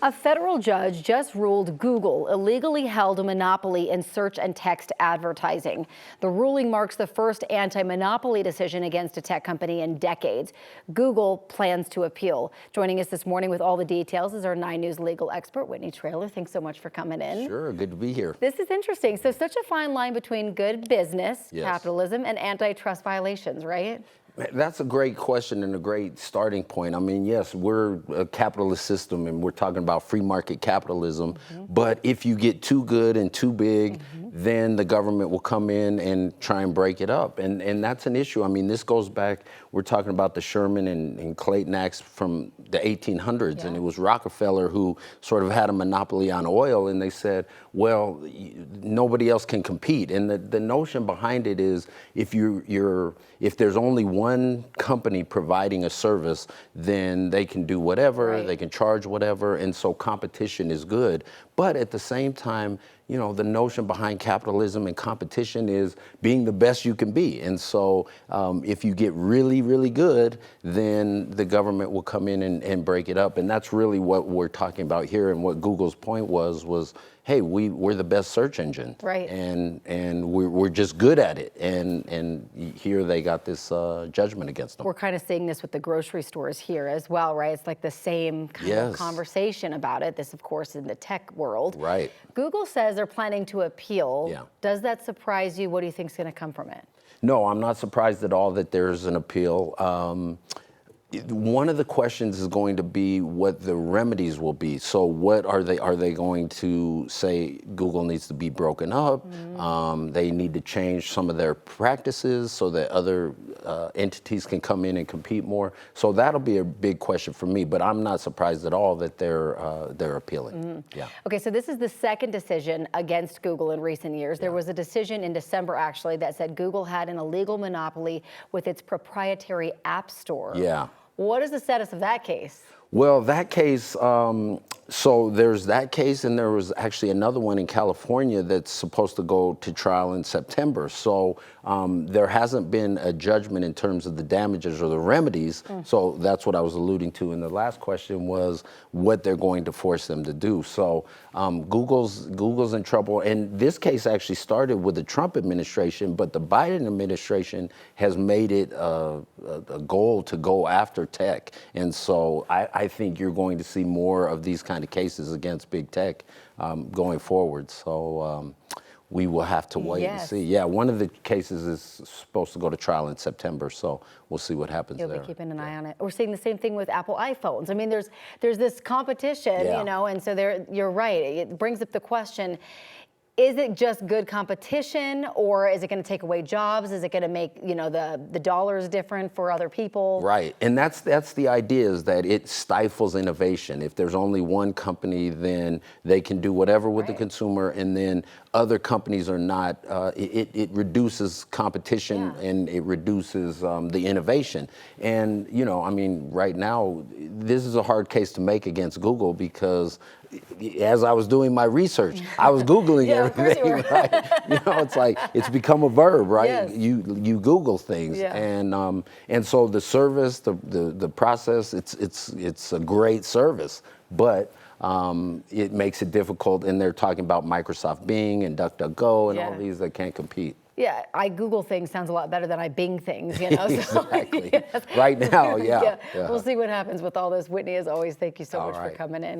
A federal judge just ruled Google illegally held a monopoly in search and text advertising. The ruling marks the first anti-monopoly decision against a tech company in decades. Google plans to appeal. Joining us this morning with all the details is our 9 News legal expert, Whitney Traylor. Thanks so much for coming in. Sure, good to be here. This is interesting. So such a fine line between good business, Yes, capitalism, and antitrust violations, right? That's a great question and a great starting point. I mean, yes, we're a capitalist system and we're talking about free market capitalism, but if you get too good and too big, then the government will come in and try and break it up. And that's an issue. I mean, this goes back, we're talking about the Sherman and Clayton Acts from the 1800s, and it was Rockefeller who sort of had a monopoly on oil, and they said, well, nobody else can compete. And the notion behind it is if if there's only one company providing a service, then they can do whatever, they can charge whatever, and so competition is good. But at the same time, you know, the notion behind capitalism and competition is being the best you can be. And so if you get really, really good, then the government will come in and break it up. And that's really what we're talking about here. And what Google's point was, hey, we're the best search engine, right? And we're just good at it. And here they got this judgment against them. We're kind of seeing this with the grocery stores here as well, right? It's like the same kind of conversation about it. This, of course, in the tech world. Right. Google says they're planning to appeal. Yeah. Does that surprise you? What do you think is going to come from it? No, I'm not surprised at all that there's an appeal. One of the questions is going to be what the remedies will be. So what are they going to say Google needs to be broken up? They need to change some of their practices so that other entities can come in and compete more. So that'll be a big question for me, but I'm not surprised at all that they're appealing. Yeah. Okay, so this is the second decision against Google in recent years. There was a decision in December actually that said Google had an illegal monopoly with its proprietary app store. Yeah. What is the status of that case? Well, that case, so there's that case, and there was actually another one in California that's supposed to go to trial in September. So there hasn't been a judgment in terms of the damages or the remedies. So that's what I was alluding to in the last question was what they're going to force them to do. So Google's in trouble. And this case actually started with the Trump administration, but the Biden administration has made it a goal to go after tech. And so I think you're going to see more of these kind of cases against big tech going forward. So we will have to wait and see. Yeah, one of the cases is supposed to go to trial in September, so we'll see what happens there. You'll be keeping an eye on it. We're seeing the same thing with Apple iPhones. I mean, there's this competition, you know, and so you're right. It brings up the question, is it just good competition, or is it going to take away jobs? Is it going to make, you know, the dollars different for other people? Right, and that's the idea, is that it stifles innovation. If there's only one company, then they can do whatever with the consumer, and then other companies are not. It reduces competition and it reduces the innovation. And you know, I mean, right now, this is a hard case to make against Google because as I was doing my research, I was Googling everything, right? You know, it's like, it's become a verb, right? Yes. You Google things. And so the service, the process, it's a great service, but it makes it difficult, and they're talking about Microsoft Bing and DuckDuckGo and all these that can't compete. Yeah, I Google things sounds a lot better than I Bing things, you know? So, exactly. Right now, We'll see what happens with all this. Whitney, as always, thank you so much for coming in.